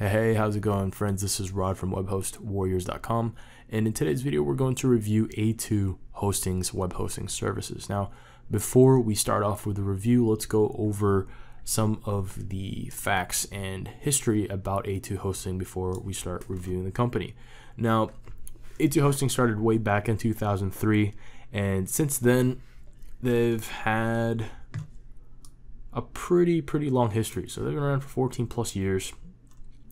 Hey, how's it going, friends? This is Rod from webhostwarriors.com, and in today's video we're going to review A2 Hosting's web hosting services. Now, before we start off with the review, let's go over some of the facts and history about A2 Hosting before we start reviewing the company. Now, A2 Hosting started way back in 2003, and since then they've had a pretty long history. So they've been around for 14 plus years.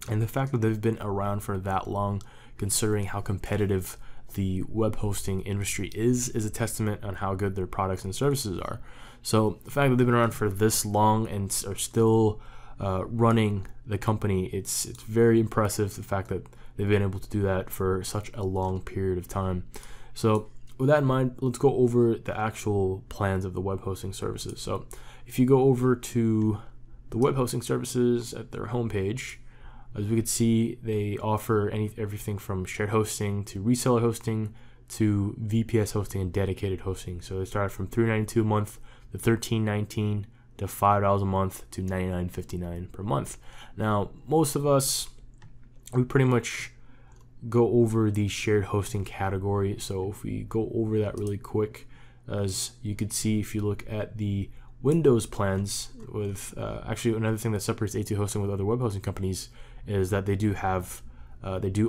And the fact that they've been around for that long, considering how competitive the web hosting industry is a testament on how good their products and services are. So the fact that they've been around for this long and are still running the company, it's very impressive, the fact that they've been able to do that for such a long period of time. So with that in mind, let's go over the actual plans of the web hosting services. So if you go over to the web hosting services at their homepage, as we could see, they offer everything from shared hosting to reseller hosting to VPS hosting and dedicated hosting. So they start from $3.92 a month to $13.19 to $5 a month to $99.59 per month. Now, most of us, we pretty much go over the shared hosting category. So if we go over that really quick, as you could see, if you look at the Windows plans, with actually another thing that separates A2 Hosting with other web hosting companies is that they do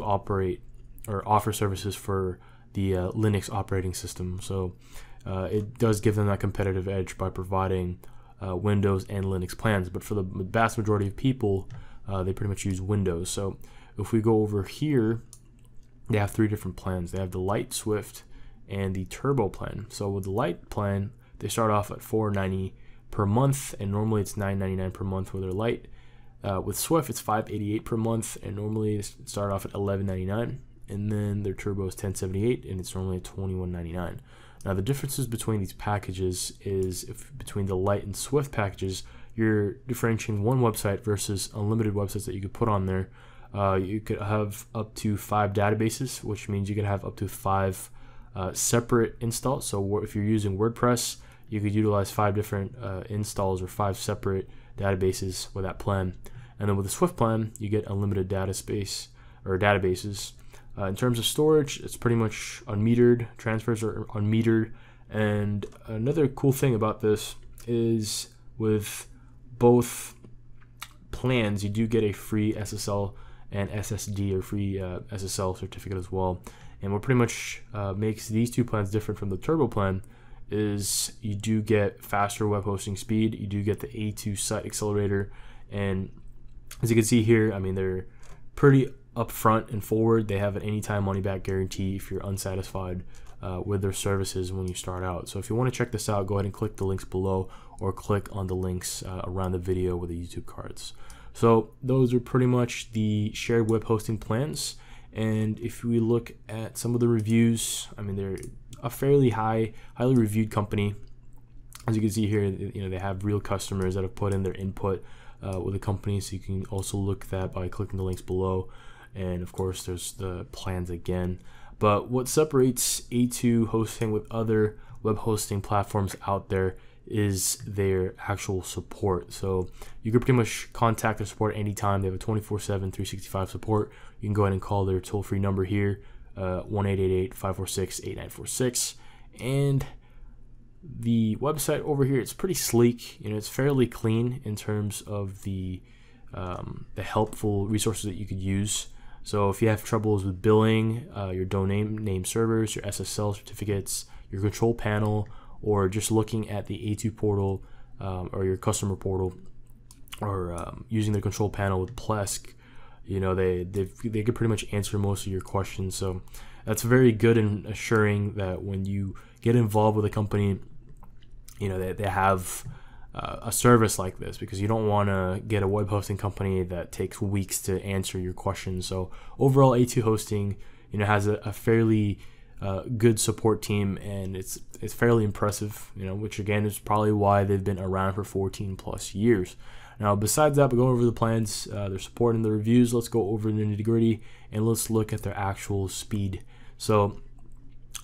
operate or offer services for the Linux operating system. So it does give them that competitive edge by providing Windows and Linux plans. But for the vast majority of people, they pretty much use Windows. So if we go over here, they have three different plans. They have the Lite, Swift, and the Turbo plan. So with the Lite plan, they start off at $4.90 per month, and normally it's $9.99 per month with their Lite. With Swift, it's $5.88 per month, and normally it start off at $11.99. And then their Turbo is $10.78, and it's normally $21.99. Now the differences between these packages is between the Lite and Swift packages, you're differentiating one website versus unlimited websites that you could put on there. You could have up to 5 databases, which means you could have up to 5 separate installs. So if you're using WordPress, you could utilize 5 different installs or 5 separate databases with that plan. And then with the Swift plan, you get unlimited data space or databases. In terms of storage, it's pretty much unmetered. Transfers are unmetered. And another cool thing about this is with both plans, you do get a free SSL and SSD or free SSL certificate as well. And what pretty much makes these two plans different from the Turbo plan is you do get faster web hosting speed, you do get the A2 site accelerator, and as you can see here, I mean, they're pretty upfront and forward. They have an anytime money back guarantee if you're unsatisfied with their services when you start out. So if you want to check this out, go ahead and click the links below or click on the links around the video with the YouTube cards. So those are pretty much the shared web hosting plans. And if we look at some of the reviews, I mean, they're a fairly highly reviewed company. As you can see here, you know, they have real customers that have put in their input with the company. So you can also look at that by clicking the links below. And of course, there's the plans again. But what separates A2 Hosting with other web hosting platforms out there is their actual support. So you can pretty much contact their support anytime. They have a 24/7, 365 support. You can go ahead and call their toll-free number here, 1-888-546-8946. And the website over here, it's pretty sleek. You know, it's fairly clean in terms of the helpful resources that you could use. So if you have troubles with billing, your domain name servers, your SSL certificates, your control panel, or just looking at the A2 portal or your customer portal, or using the control panel with Plesk, you know, they could pretty much answer most of your questions. So that's very good in assuring that when you get involved with a company, you know, they have a service like this, because you don't want to get a web hosting company that takes weeks to answer your questions. So overall, A2 Hosting, you know, has a fairly good support team, and it's fairly impressive, you know, which again is probably why they've been around for 14 plus years. Now, besides that, we're going over the plans, their support, and the reviews. Let's go over the nitty-gritty and let's look at their actual speed. So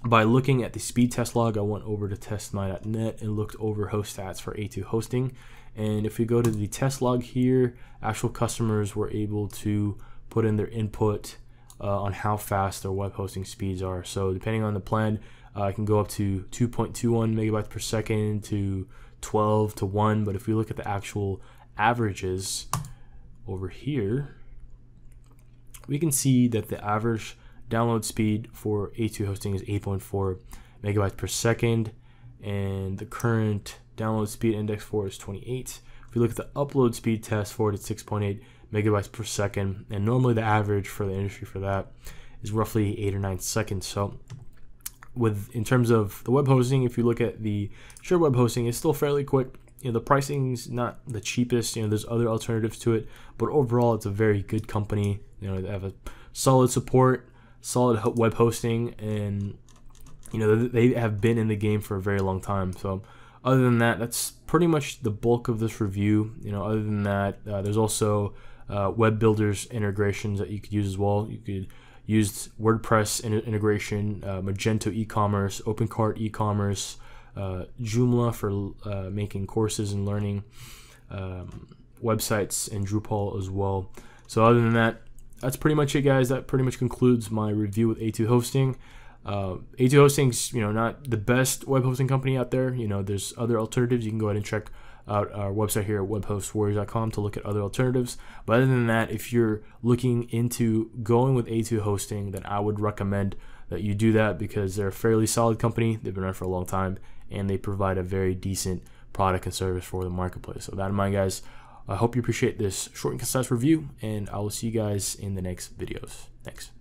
by looking at the speed test log, I went over to testmy.net and looked over host stats for A2 hosting. And if we go to the test log here, actual customers were able to put in their input on how fast their web hosting speeds are. So depending on the plan, I can go up to 2.21 megabytes per second to 12 to 1. But if we look at the actual averages over here, we can see that the average download speed for A2 hosting is 8.4 megabytes per second, and the current download speed index for it is 28. If we look at the upload speed test for it, it's 6.8 megabytes per second, and normally the average for the industry for that is roughly 8 or 9 seconds. So in terms of the web hosting, if you look at the shared web hosting, it's still fairly quick. The pricing's not the cheapest. There's other alternatives to it, but overall it's a very good company. They have a solid support, solid web hosting, and they have been in the game for a very long time. So other than that, that's pretty much the bulk of this review. Other than that, there's also web builders integrations that you could use as well. You could use WordPress integration, Magento e-commerce, OpenCart e-commerce, Joomla for making courses and learning websites, and Drupal as well. So other than that, that's pretty much it, guys. That pretty much concludes my review with A2 hosting. A2 hosting's not the best web hosting company out there. There's other alternatives. You can go ahead and check out our website here at webhostwarriors.com to look at other alternatives. But other than that, if you're looking into going with A2 hosting, then I would recommend that you do that, because they're a fairly solid company. They've been around for a long time, and they provide a very decent product and service for the marketplace. So that in mind, guys, I hope you appreciate this short and concise review, and I will see you guys in the next videos. Thanks.